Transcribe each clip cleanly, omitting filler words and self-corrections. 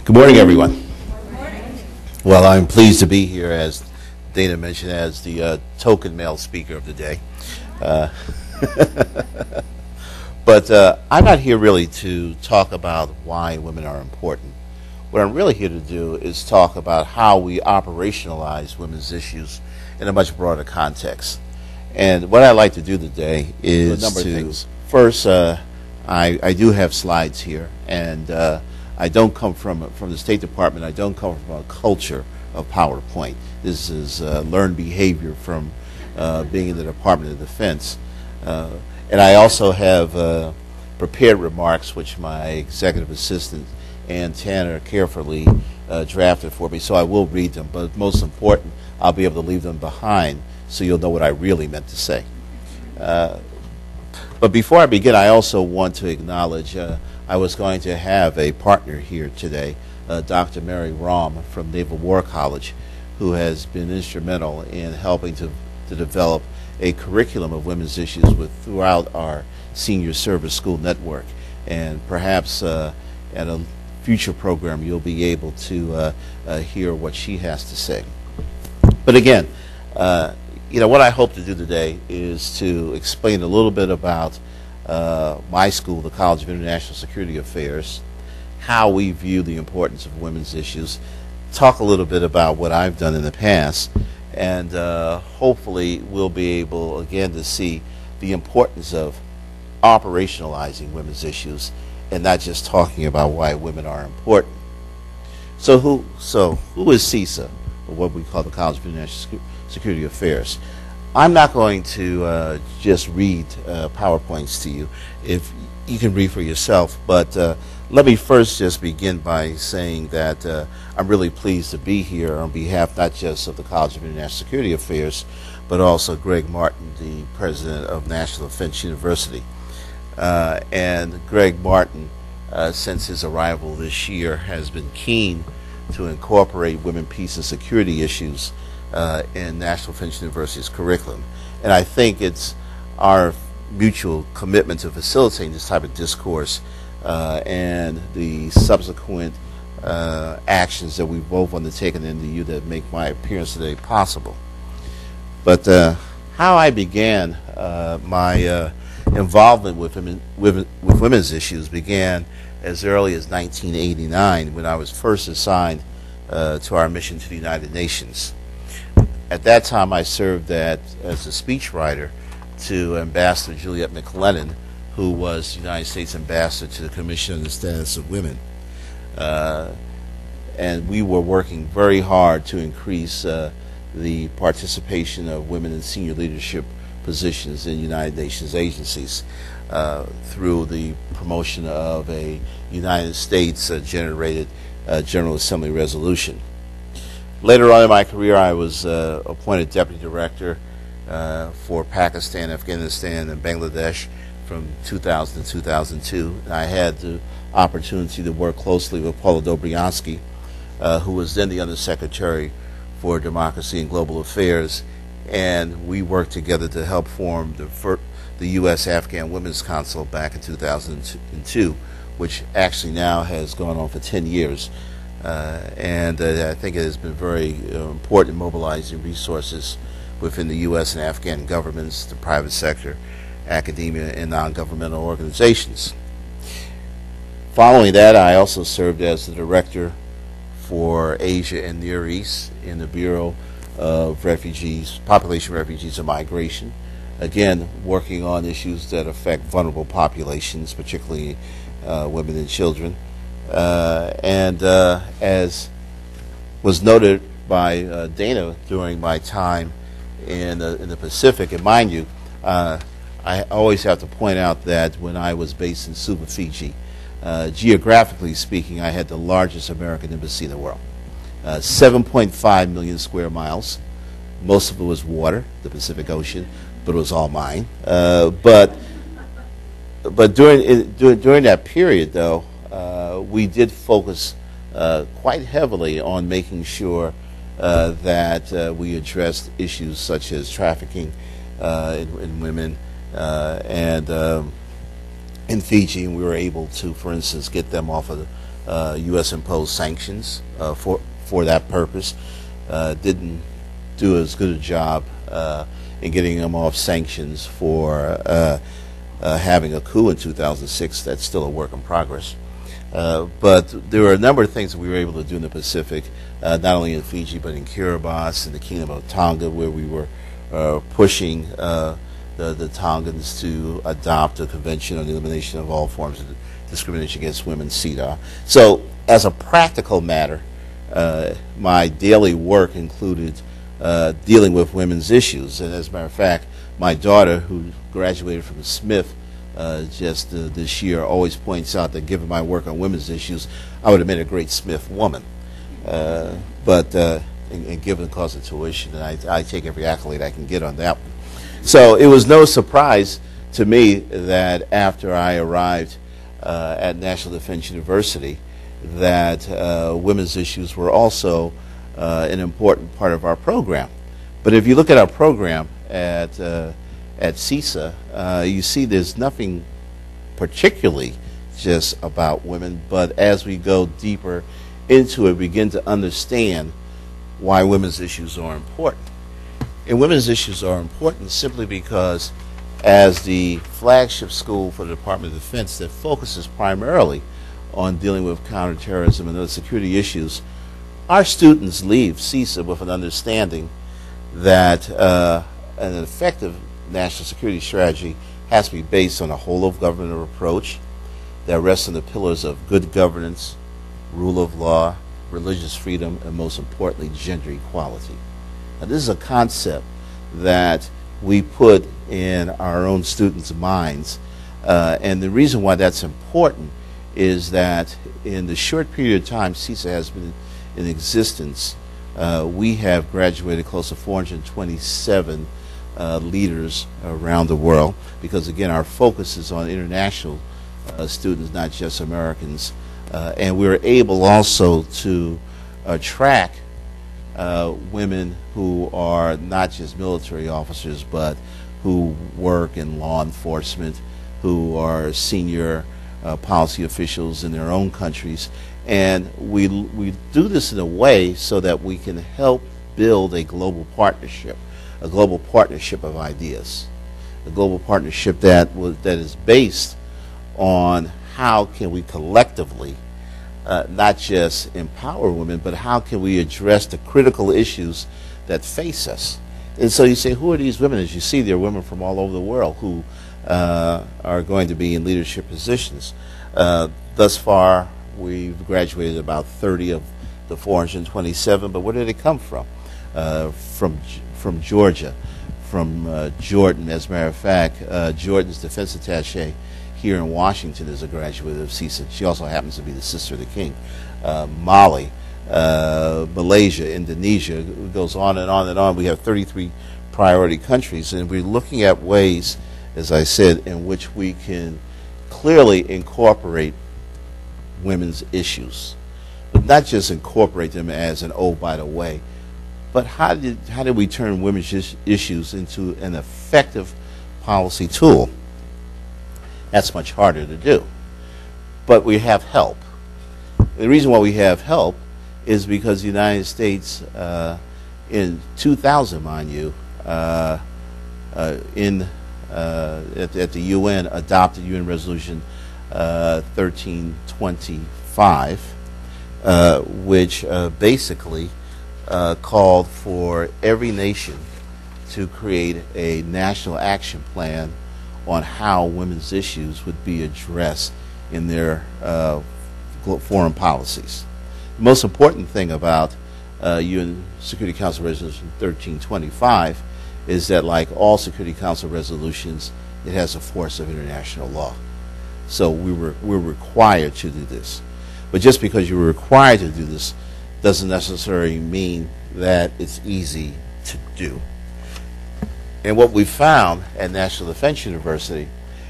Good morning, everyone. Good morning. Well, I'm pleased to be here, as Dana mentioned, as the token male speaker of the day. But I'm not here really to talk about why women are important. What I'm really here to do is talk about how we operationalize women's issues in a much broader context. And what I'd like to do today is a number of things. First, I do have slides here, and I don't come from the State Department. I don't come from a culture of PowerPoint. This is learned behavior from being in the Department of Defense. And I also have prepared remarks, which my executive assistant, Ann Tanner, carefully drafted for me, so I will read them. But most important, I'll be able to leave them behind so you'll know what I really meant to say. But before I begin, I also want to acknowledge I was going to have a partner here today, Dr. Mary Rahm from Naval War College, who has been instrumental in helping to develop a curriculum of women's issues throughout our senior service school network. And perhaps at a future program you'll be able to hear what she has to say. But again, what I hope to do today is to explain a little bit about my school, the College of International Security Affairs, how we view the importance of women's issues, talk a little bit about what I've done in the past, and hopefully we'll be able, again, to see the importance of operationalizing women's issues and not just talking about why women are important. So who is CISA, or what we call the College of International Security Affairs? I'm not going to just read PowerPoints to you. If you can read for yourself, but let me first just begin by saying that I'm really pleased to be here on behalf not just of the College of International Security Affairs, but also Greg Martin, the president of National Defense University. And Greg Martin, since his arrival this year, has been keen to incorporate women, peace, and security issues in National Defense University's curriculum. And I think it's our mutual commitment to facilitating this type of discourse and the subsequent actions that we've both undertaken in the U that make my appearance today possible. But how I began my involvement with women's issues began as early as 1989, when I was first assigned to our mission to the United Nations. At that time, I served as a speechwriter to Ambassador Juliet McGann, who was the United States Ambassador to the Commission on the Status of Women. And we were working very hard to increase the participation of women in senior leadership positions in United Nations agencies through the promotion of a United States-generated General Assembly resolution. Later on in my career, I was appointed Deputy Director for Pakistan, Afghanistan, and Bangladesh from 2000 to 2002. I had the opportunity to work closely with Paula Dobriansky, who was then the Undersecretary for Democracy and Global Affairs, and we worked together to help form the U.S.-Afghan Women's Council back in 2002, which actually now has gone on for 10 years. And I think it has been very important in mobilizing resources within the U.S. and Afghan governments, the private sector, academia, and non-governmental organizations. Following that, I also served as the director for Asia and Near East in the Bureau of Refugees, Population, Refugees, and Migration, again working on issues that affect vulnerable populations, particularly women and children. And as was noted by Dana during my time in the Pacific, and mind you, I always have to point out that when I was based in Suva, Fiji, geographically speaking, I had the largest American embassy in the world. 7.5 million square miles. Most of it was water, the Pacific Ocean, but it was all mine. But during that period, though, we did focus quite heavily on making sure that we addressed issues such as trafficking in women and in Fiji, and we were able to, for instance, get them off of U.S. imposed sanctions for that purpose. Didn't do as good a job in getting them off sanctions for having a coup in 2006. That's still a work in progress. But there were a number of things that we were able to do in the Pacific, not only in Fiji, but in Kiribati and the Kingdom of Tonga, where we were pushing the Tongans to adopt a Convention on the Elimination of All Forms of Discrimination Against Women, CEDAW. So as a practical matter, my daily work included dealing with women's issues. And as a matter of fact, my daughter, who graduated from Smith just this year, always points out that given my work on women's issues, I would have been a great Smith woman. But given the cost of tuition, and I take every accolade I can get on that one. So it was no surprise to me that after I arrived at National Defense University, that women's issues were also an important part of our program. But if you look at our program at CISA, you see there's nothing particularly just about women, but as we go deeper into it, begin to understand why women's issues are important. And women's issues are important simply because as the flagship school for the Department of Defense that focuses primarily on dealing with counterterrorism and other security issues, our students leave CISA with an understanding that an effective national security strategy has to be based on a whole-of-government approach that rests on the pillars of good governance, rule of law, religious freedom, and most importantly, gender equality. Now, this is a concept that we put in our own students' minds, and the reason why that's important is that in the short period of time CISA has been in existence, we have graduated close to 427 leaders around the world, because again our focus is on international students, not just Americans, and we're able also to attract women who are not just military officers, but who work in law enforcement, who are senior policy officials in their own countries. And we do this in a way so that we can help build a global partnership of ideas, a global partnership that is based on how can we collectively not just empower women, but how can we address the critical issues that face us. And so you say, who are these women? As you see, they're women from all over the world who are going to be in leadership positions. Thus far, we've graduated about 30 of the 427, but where did they come from? From Georgia, from Jordan. As a matter of fact, Jordan's defense attaché here in Washington is a graduate of CISA. She also happens to be the sister of the king. Mali, Malaysia, Indonesia, it goes on and on and on. We have 33 priority countries, and we're looking at ways, as I said, in which we can clearly incorporate women's issues, but not just incorporate them as an oh, by the way, but how did we turn women's issues into an effective policy tool? That's much harder to do. But we have help. The reason why we have help is because the United States, in 2000, mind you, at the UN, adopted UN Resolution 1325, which basically called for every nation to create a national action plan on how women's issues would be addressed in their foreign policies. The most important thing about UN Security Council Resolution 1325 is that, like all Security Council resolutions, it has the force of international law. So we're required to do this. But just because you're required to do this doesn't necessarily mean that it's easy to do. And what we found at National Defense University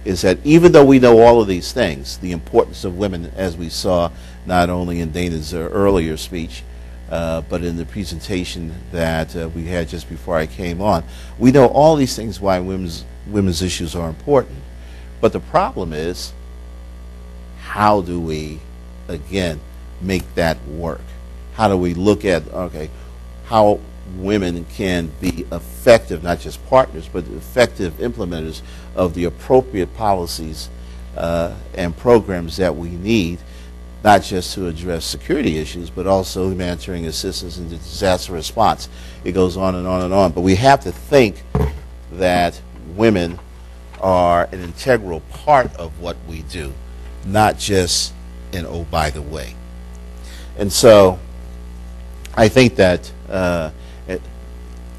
is that even though we know all of these things, the importance of women, as we saw not only in Dana's earlier speech, but in the presentation that we had just before I came on, we know all these things why women's issues are important. But the problem is, how do we again, make that work? How do we look at, okay, how women can be effective, not just partners, but effective implementers of the appropriate policies and programs that we need, not just to address security issues, but also humanitarian assistance and disaster response. It goes on and on and on. But we have to think that women are an integral part of what we do, not just an oh, by the way. And so I think that,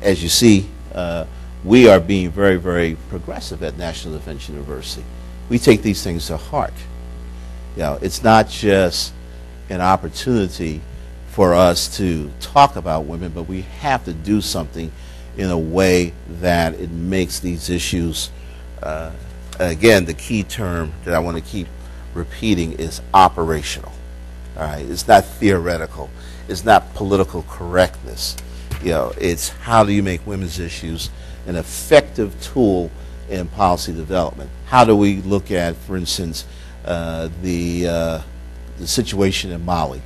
as you see, we are being very, very progressive at National Defense University. We take these things to heart. You know, it's not just an opportunity for us to talk about women, but we have to do something in a way that it makes these issues, again, the key term that I want to keep repeating is operational. All right, it's not theoretical. It's not political correctness. You know, it's how do you make women's issues an effective tool in policy development? How do we look at, for instance, the situation in Mali,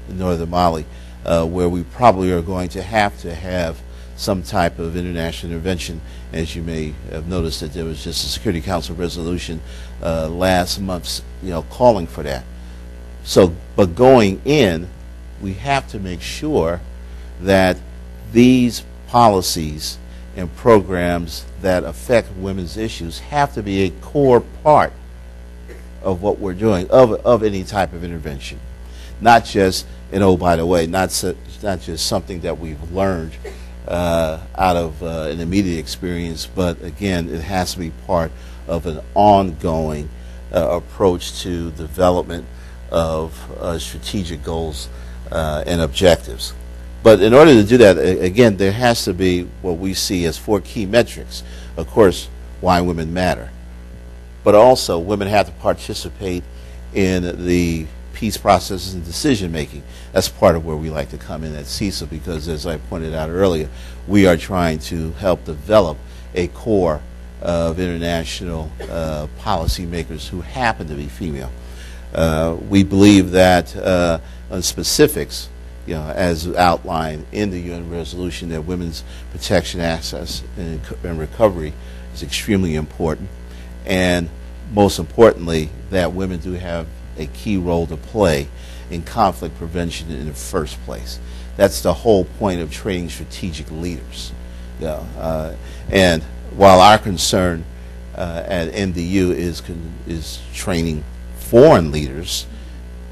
in northern Mali, where we probably are going to have some type of international intervention. As you may have noticed, that there was just a Security Council resolution last month, calling for that. So, but going in, we have to make sure that these policies and programs that affect women's issues have to be a core part of what we're doing, of any type of intervention. Not just, oh, by the way, not just something that we've learned out of an immediate experience, but again, it has to be part of an ongoing approach to development of strategic goals and objectives. But in order to do that, again, there has to be what we see as 4 key metrics. Of course, why women matter. But also, women have to participate in the peace processes and decision making. That's part of where we like to come in at CISA, because as I pointed out earlier, we are trying to help develop a core of international policymakers who happen to be female. We believe that on specifics, as outlined in the UN resolution, that women's protection, access, and recovery is extremely important. And most importantly, that women do have a key role to play in conflict prevention in the first place. That's the whole point of training strategic leaders. And while our concern at NDU is training foreign leaders,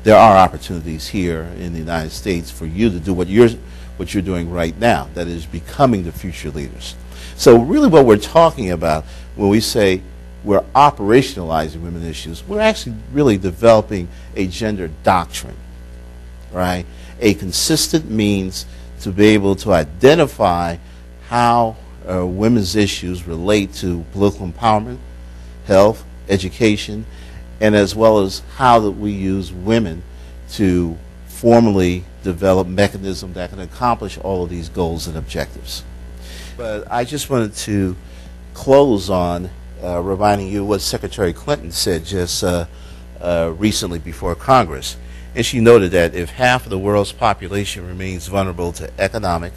there are opportunities here in the United States for you to do what you're doing right now, that is becoming the future leaders. So really what we're talking about when we say we're operationalizing women issues, we're actually really developing a gender doctrine, right? A consistent means to be able to identify how women's issues relate to political empowerment, health, education, and as well as how that we use women to formally develop mechanisms that can accomplish all of these goals and objectives. But I just wanted to close on reminding you what Secretary Clinton said just recently before Congress. And she noted that if half of the world's population remains vulnerable to economic,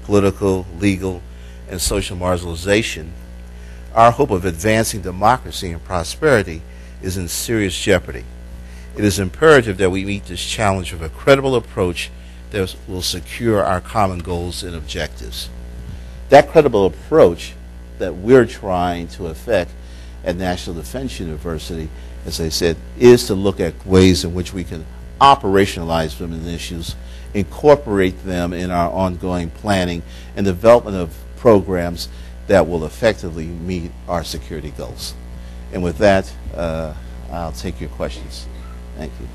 political, legal, and social marginalization, our hope of advancing democracy and prosperity is in serious jeopardy. It is imperative that we meet this challenge with a credible approach that will secure our common goals and objectives. That credible approach that we're trying to effect at National Defense University, as I said, is to look at ways in which we can operationalize women's issues, incorporate them in our ongoing planning and development of programs that will effectively meet our security goals. And with that, I'll take your questions. Thank you.